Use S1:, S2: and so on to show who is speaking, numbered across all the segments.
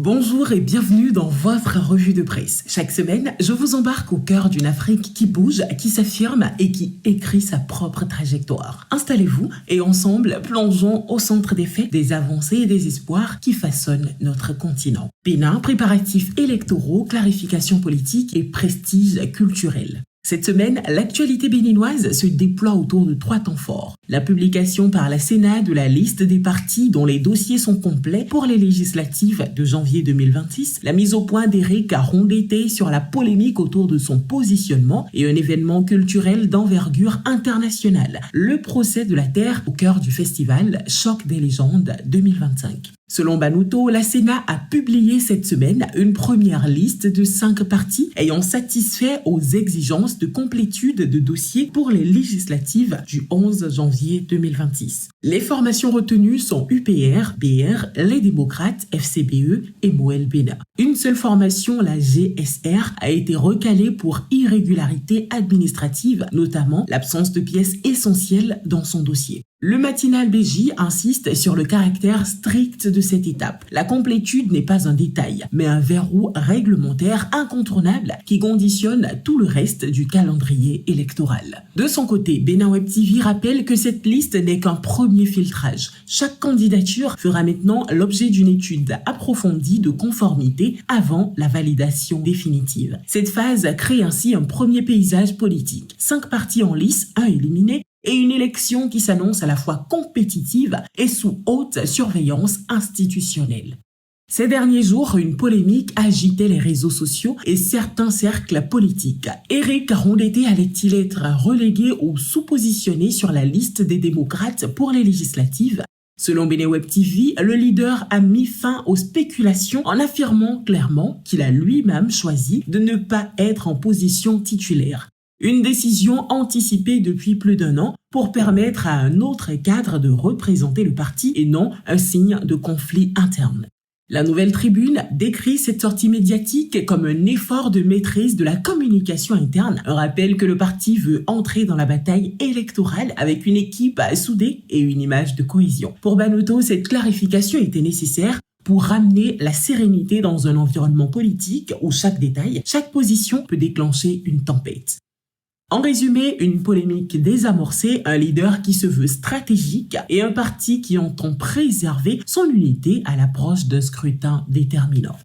S1: Bonjour et bienvenue dans votre revue de presse. Chaque semaine, je vous embarque au cœur d'une Afrique qui bouge, qui s'affirme et qui écrit sa propre trajectoire. Installez-vous et ensemble, plongeons au centre des faits, des avancées et des espoirs qui façonnent notre continent. Bénin, préparatifs électoraux, clarification politique et prestige culturel. Cette semaine, l'actualité béninoise se déploie autour de 3 temps forts. La publication par la Sénat de la liste des partis dont les dossiers sont complets pour les législatives de janvier 2026, la mise au point d'Éric Rondeté sur la polémique autour de son positionnement et un événement culturel d'envergure internationale, le procès de la Terre au cœur du festival Choc des légendes 2025. Selon Banuto, la Sénat a publié cette semaine une première liste de 5 partis ayant satisfait aux exigences de complétude de dossiers pour les législatives du 11 janvier 2026. Les formations retenues sont UPR, BR, les démocrates, FCBE et Moël Bénin. Une seule formation, la GSR, a été recalée pour irrégularité administrative, notamment l'absence de pièces essentielles dans son dossier. Le matinal BJ insiste sur le caractère strict de cette étape. La complétude n'est pas un détail, mais un verrou réglementaire incontournable qui conditionne tout le reste du calendrier électoral. De son côté, Bénin Web TV rappelle que cette liste n'est qu'un premier filtrage. Chaque candidature fera maintenant l'objet d'une étude approfondie de conformité avant la validation définitive. Cette phase crée ainsi un premier paysage politique. 5 partis en lice, 1 éliminé, et une élection qui s'annonce à la fois compétitive et sous haute surveillance institutionnelle. Ces derniers jours, une polémique agitait les réseaux sociaux et certains cercles politiques. Éric Rondeté allait-il être relégué ou sous-positionné sur la liste des démocrates pour les législatives ? Selon Bénin Web TV, le leader a mis fin aux spéculations en affirmant clairement qu'il a lui-même choisi de ne pas être en position titulaire. Une décision anticipée depuis plus d'1 an pour permettre à un autre cadre de représenter le parti et non un signe de conflit interne. La Nouvelle Tribune décrit cette sortie médiatique comme un effort de maîtrise de la communication interne, un rappel que le parti veut entrer dans la bataille électorale avec une équipe soudée et une image de cohésion. Pour Banuto, cette clarification était nécessaire pour ramener la sérénité dans un environnement politique où chaque détail, chaque position peut déclencher une tempête. En résumé, une polémique désamorcée, un leader qui se veut stratégique et un parti qui entend préserver son unité à l'approche d'un scrutin déterminant.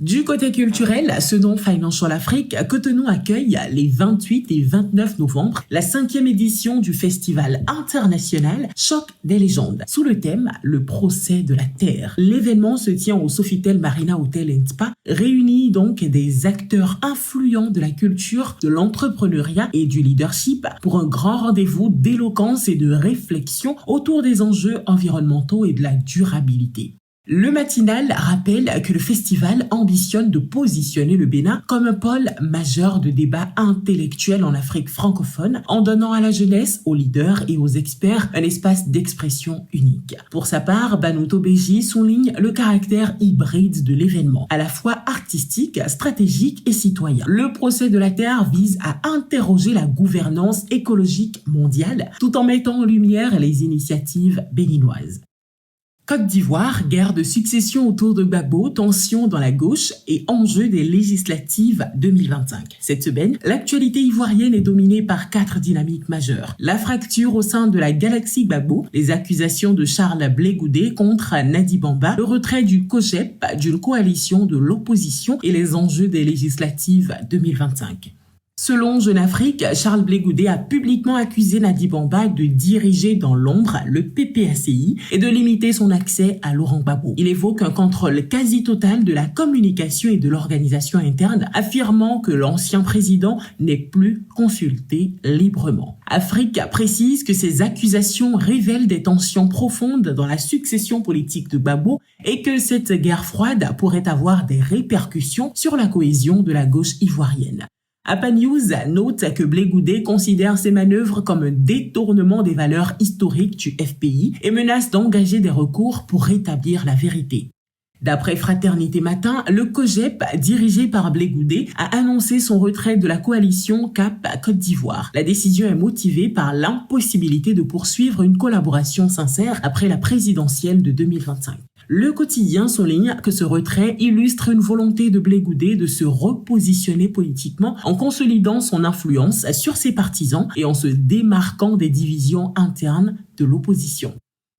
S1: Du côté culturel, selon Financial Afrique, Cotonou accueille les 28 et 29 novembre la 5e édition du festival international Choc des légendes, sous le thème « Le procès de la Terre ». L'événement se tient au Sofitel Marina Hotel & Spa, réunit donc des acteurs influents de la culture, de l'entrepreneuriat et du leadership pour un grand rendez-vous d'éloquence et de réflexion autour des enjeux environnementaux et de la durabilité. Le matinal rappelle que le festival ambitionne de positionner le Bénin comme un pôle majeur de débat intellectuel en Afrique francophone en donnant à la jeunesse, aux leaders et aux experts un espace d'expression unique. Pour sa part, Banuto BJ souligne le caractère hybride de l'événement, à la fois artistique, stratégique et citoyen. Le procès de la Terre vise à interroger la gouvernance écologique mondiale tout en mettant en lumière les initiatives béninoises. Côte d'Ivoire, guerre de succession autour de Gbagbo, tension dans la gauche et enjeu des législatives 2025. Cette semaine, l'actualité ivoirienne est dominée par 4 dynamiques majeures. La fracture au sein de la galaxie Gbagbo, les accusations de Charles Blé Goudé contre Nadi Bamba, le retrait du COJEP d'une coalition de l'opposition et les enjeux des législatives 2025. Selon Jeune Afrique, Charles Blé Goudé a publiquement accusé Nadi Bamba de diriger dans l'ombre le PPACI et de limiter son accès à Laurent Gbagbo. Il évoque un contrôle quasi total de la communication et de l'organisation interne, affirmant que l'ancien président n'est plus consulté librement. Afrique précise que ces accusations révèlent des tensions profondes dans la succession politique de Gbagbo et que cette guerre froide pourrait avoir des répercussions sur la cohésion de la gauche ivoirienne. APA News note que Blé Goudé considère ces manœuvres comme un détournement des valeurs historiques du FPI et menace d'engager des recours pour rétablir la vérité. D'après Fraternité Matin, le COJEP, dirigé par Blé Goudé, a annoncé son retrait de la coalition CAP Côte d'Ivoire. La décision est motivée par l'impossibilité de poursuivre une collaboration sincère après la présidentielle de 2025. Le quotidien souligne que ce retrait illustre une volonté de Blé Goudé de se repositionner politiquement en consolidant son influence sur ses partisans et en se démarquant des divisions internes de l'opposition.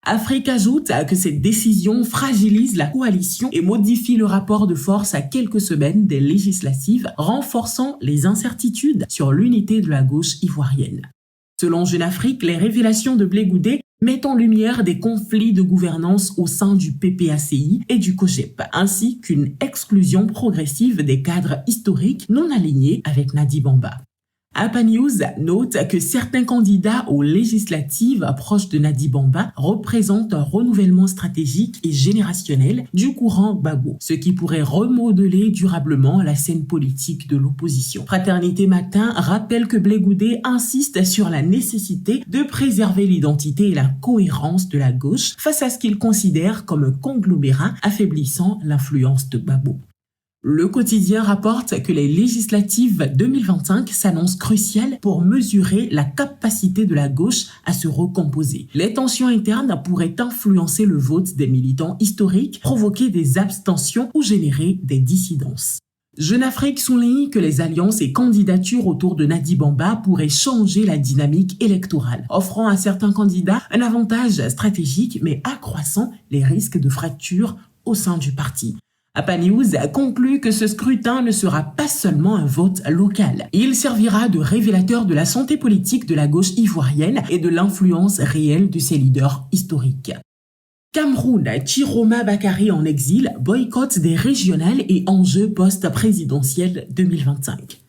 S1: Afrique ajoute que cette décision fragilise la coalition et modifie le rapport de force à quelques semaines des législatives, renforçant les incertitudes sur l'unité de la gauche ivoirienne. Selon Jeune Afrique, les révélations de Blé Goudé mettent en lumière des conflits de gouvernance au sein du PPACI et du COJEP, ainsi qu'une exclusion progressive des cadres historiques non alignés avec Nadi Bamba. APA News note que certains candidats aux législatives proches de Nadi Bamba représentent un renouvellement stratégique et générationnel du courant Gbagbo, ce qui pourrait remodeler durablement la scène politique de l'opposition. Fraternité Matin rappelle que Blé Goudé insiste sur la nécessité de préserver l'identité et la cohérence de la gauche face à ce qu'il considère comme un conglomérat affaiblissant l'influence de Gbagbo. Le quotidien rapporte que les législatives 2025 s'annoncent cruciales pour mesurer la capacité de la gauche à se recomposer. Les tensions internes pourraient influencer le vote des militants historiques, provoquer des abstentions ou générer des dissidences. Jeune Afrique souligne que les alliances et candidatures autour de Nadi Bamba pourraient changer la dynamique électorale, offrant à certains candidats un avantage stratégique mais accroissant les risques de fracture au sein du parti. APA News conclut que ce scrutin ne sera pas seulement un vote local. Il servira de révélateur de la santé politique de la gauche ivoirienne et de l'influence réelle de ses leaders historiques. Cameroun, Chiroma Bakary en exil, boycott des régionales et enjeux post-présidentiels 2025.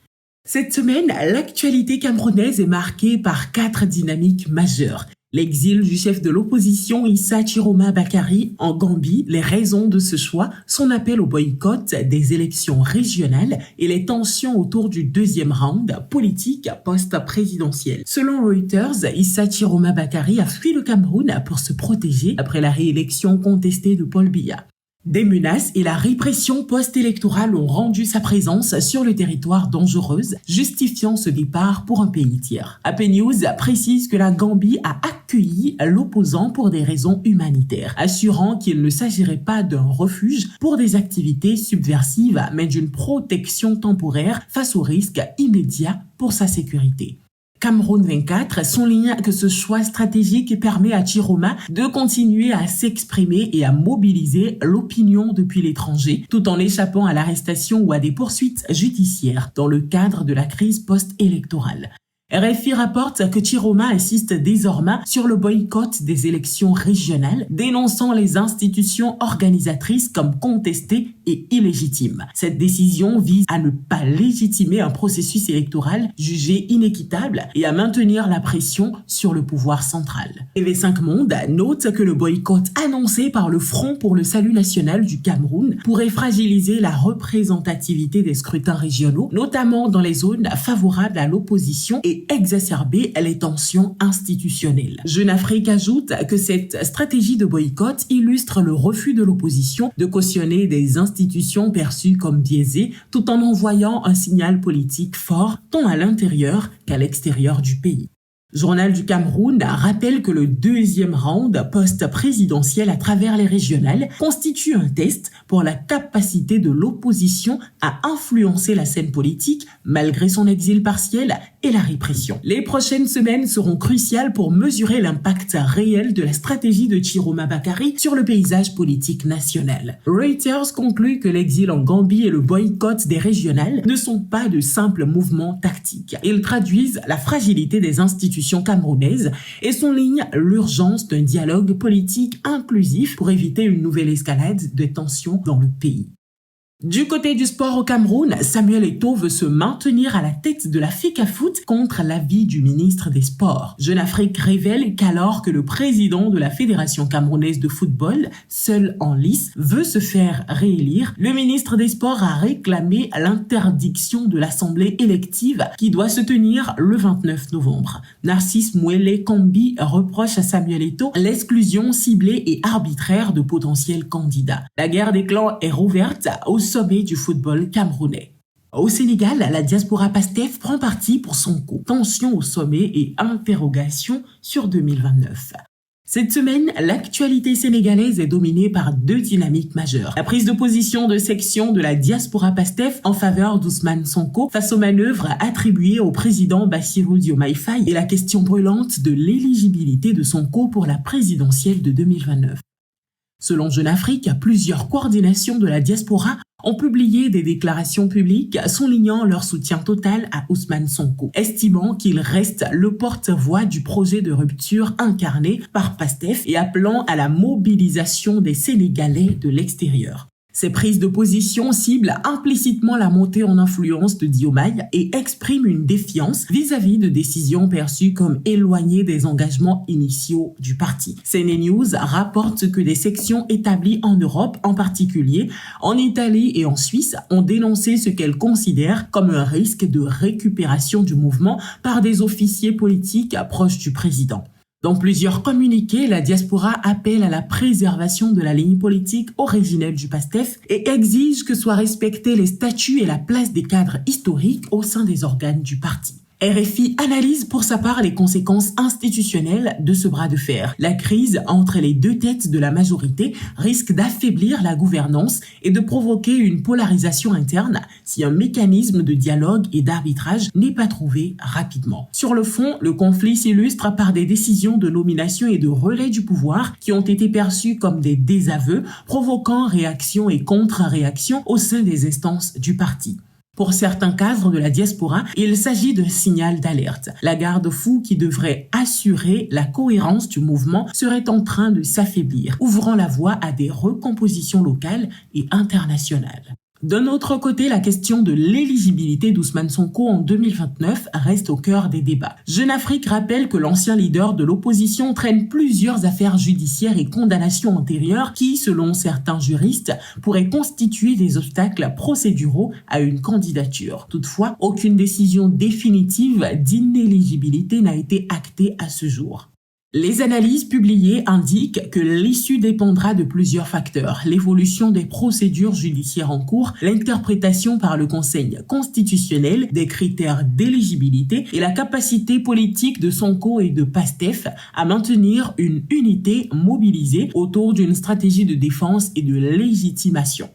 S1: Cette semaine, l'actualité camerounaise est marquée par 4 dynamiques majeures. L'exil du chef de l'opposition Issa Chiroma Bakary en Gambie, les raisons de ce choix, son appel au boycott des élections régionales et les tensions autour du deuxième round politique post-présidentiel. Selon Reuters, Issa Chiroma Bakary a fui le Cameroun pour se protéger après la réélection contestée de Paul Biya. Des menaces et la répression post-électorale ont rendu sa présence sur le territoire dangereuse, justifiant ce départ pour un pays tiers. APA News précise que la Gambie a accueilli l'opposant pour des raisons humanitaires, assurant qu'il ne s'agirait pas d'un refuge pour des activités subversives, mais d'une protection temporaire face aux risques immédiats pour sa sécurité. Cameroun 24 souligne que ce choix stratégique permet à Chiroma de continuer à s'exprimer et à mobiliser l'opinion depuis l'étranger, tout en échappant à l'arrestation ou à des poursuites judiciaires dans le cadre de la crise post-électorale. RFI rapporte que Chiroma insiste désormais sur le boycott des élections régionales, dénonçant les institutions organisatrices comme contestées et illégitimes. Cette décision vise à ne pas légitimer un processus électoral jugé inéquitable et à maintenir la pression sur le pouvoir central. TV5 Monde note que le boycott annoncé par le Front pour le Salut National du Cameroun pourrait fragiliser la représentativité des scrutins régionaux, notamment dans les zones favorables à l'opposition et exacerber les tensions institutionnelles. Jeune Afrique ajoute que cette stratégie de boycott illustre le refus de l'opposition de cautionner des institutions perçues comme biaisées tout en envoyant un signal politique fort tant à l'intérieur qu'à l'extérieur du pays. Journal du Cameroun rappelle que le deuxième round post-présidentiel à travers les régionales constitue un test pour la capacité de l'opposition à influencer la scène politique malgré son exil partiel et la répression. Les prochaines semaines seront cruciales pour mesurer l'impact réel de la stratégie de Chiroma Bakary sur le paysage politique national. Reuters conclut que l'exil en Gambie et le boycott des régionales ne sont pas de simples mouvements tactiques. Ils traduisent la fragilité des institutions camerounaises et soulignent l'urgence d'un dialogue politique inclusif pour éviter une nouvelle escalade de tensions dans le pays. Du côté du sport au Cameroun, Samuel Eto'o veut se maintenir à la tête de la FECAFOOT contre l'avis du ministre des Sports. Jeune Afrique révèle qu'alors que le président de la Fédération camerounaise de football, seul en lice, veut se faire réélire, le ministre des Sports a réclamé l'interdiction de l'assemblée élective qui doit se tenir le 29 novembre. Narcisse Mouele Kambi reproche à Samuel Eto'o l'exclusion ciblée et arbitraire de potentiels candidats. La guerre des clans est rouverte au sommet du football camerounais. Au Sénégal, la diaspora PASTEF prend parti pour Sonko. Tension au sommet et interrogation sur 2029. Cette semaine, l'actualité sénégalaise est dominée par deux dynamiques majeures. La prise de position de section de la diaspora PASTEF en faveur d'Ousmane Sonko face aux manœuvres attribuées au président Bassirou Diomaye Faye et la question brûlante de l'éligibilité de Sonko pour la présidentielle de 2029. Selon Jeune Afrique, plusieurs coordinations de la diaspora ont publié des déclarations publiques soulignant leur soutien total à Ousmane Sonko, estimant qu'il reste le porte-voix du projet de rupture incarné par PASTEF et appelant à la mobilisation des Sénégalais de l'extérieur. Ces prises de position ciblent implicitement la montée en influence de Diomaye et expriment une défiance vis-à-vis de décisions perçues comme éloignées des engagements initiaux du parti. CNews rapporte que des sections établies en Europe, en particulier en Italie et en Suisse, ont dénoncé ce qu'elles considèrent comme un risque de récupération du mouvement par des officiers politiques proches du président. Dans plusieurs communiqués, la diaspora appelle à la préservation de la ligne politique originelle du PASTEF et exige que soient respectés les statuts et la place des cadres historiques au sein des organes du parti. RFI analyse pour sa part les conséquences institutionnelles de ce bras de fer. La crise entre les deux têtes de la majorité risque d'affaiblir la gouvernance et de provoquer une polarisation interne si un mécanisme de dialogue et d'arbitrage n'est pas trouvé rapidement. Sur le fond, le conflit s'illustre par des décisions de nomination et de relais du pouvoir qui ont été perçues comme des désaveux, provoquant réaction et contre-réaction au sein des instances du parti. Pour certains cadres de la diaspora, il s'agit d'un signal d'alerte. La garde-fou qui devrait assurer la cohérence du mouvement serait en train de s'affaiblir, ouvrant la voie à des recompositions locales et internationales. D'un autre côté, la question de l'éligibilité d'Ousmane Sonko en 2029 reste au cœur des débats. Jeune Afrique rappelle que l'ancien leader de l'opposition traîne plusieurs affaires judiciaires et condamnations antérieures qui, selon certains juristes, pourraient constituer des obstacles procéduraux à une candidature. Toutefois, aucune décision définitive d'inéligibilité n'a été actée à ce jour. Les analyses publiées indiquent que l'issue dépendra de plusieurs facteurs: l'évolution des procédures judiciaires en cours, l'interprétation par le Conseil constitutionnel des critères d'éligibilité et la capacité politique de Sonko et de PASTEF à maintenir une unité mobilisée autour d'une stratégie de défense et de légitimation.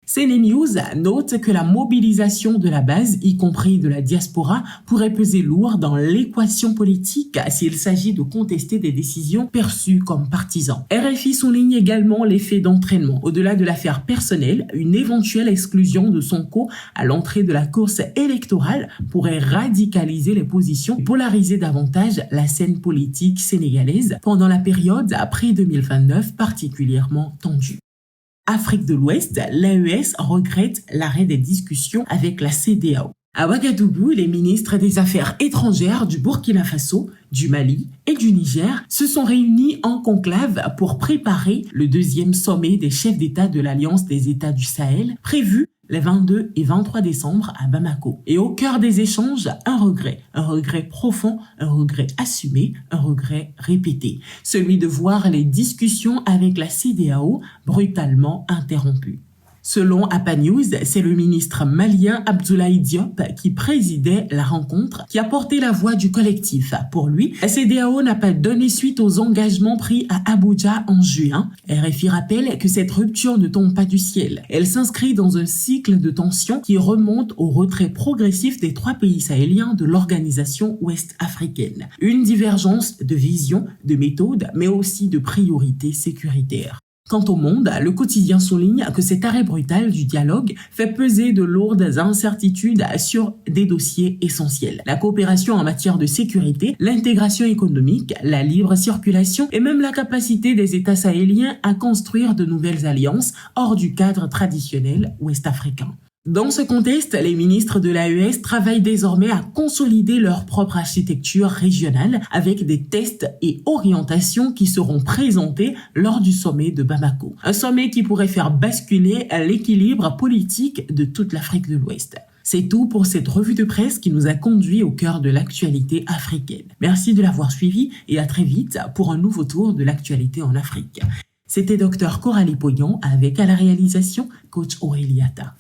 S1: CNews note que la mobilisation de la base, y compris de la diaspora, pourrait peser lourd dans l'équation politique s'il s'agit de contester des décisions perçues comme partisans. RFI souligne également l'effet d'entraînement. Au-delà de l'affaire personnelle, une éventuelle exclusion de Sonko à l'entrée de la course électorale pourrait radicaliser les positions et polariser davantage la scène politique sénégalaise pendant la période après 2029 particulièrement tendue. Afrique de l'Ouest, l'AES regrette l'arrêt des discussions avec la CEDEAO. À Ouagadougou, les ministres des Affaires étrangères du Burkina Faso, du Mali et du Niger se sont réunis en conclave pour préparer le deuxième sommet des chefs d'État de l'Alliance des États du Sahel, prévu les 22 et 23 décembre à Bamako. Et au cœur des échanges, un regret profond, un regret assumé, un regret répété, celui de voir les discussions avec la CEDEAO brutalement interrompues. Selon APA News, c'est le ministre malien Abdoulaye Diop qui présidait la rencontre qui a porté la voix du collectif. Pour lui, la CEDEAO n'a pas donné suite aux engagements pris à Abuja en juin. RFI rappelle que cette rupture ne tombe pas du ciel. Elle s'inscrit dans un cycle de tensions qui remonte au retrait progressif des 3 pays sahéliens de l'organisation ouest-africaine. Une divergence de vision, de méthode, mais aussi de priorités sécuritaires. Quant au Monde, le quotidien souligne que cet arrêt brutal du dialogue fait peser de lourdes incertitudes sur des dossiers essentiels. La coopération en matière de sécurité, l'intégration économique, la libre circulation et même la capacité des États sahéliens à construire de nouvelles alliances hors du cadre traditionnel ouest-africain. Dans ce contexte, les ministres de l'AES travaillent désormais à consolider leur propre architecture régionale avec des tests et orientations qui seront présentés lors du sommet de Bamako. Un sommet qui pourrait faire basculer l'équilibre politique de toute l'Afrique de l'Ouest. C'est tout pour cette revue de presse qui nous a conduit au cœur de l'actualité africaine. Merci de l'avoir suivi et à très vite pour un nouveau tour de l'actualité en Afrique. C'était Dr Coralie Pognon avec à la réalisation Coach Auréliata.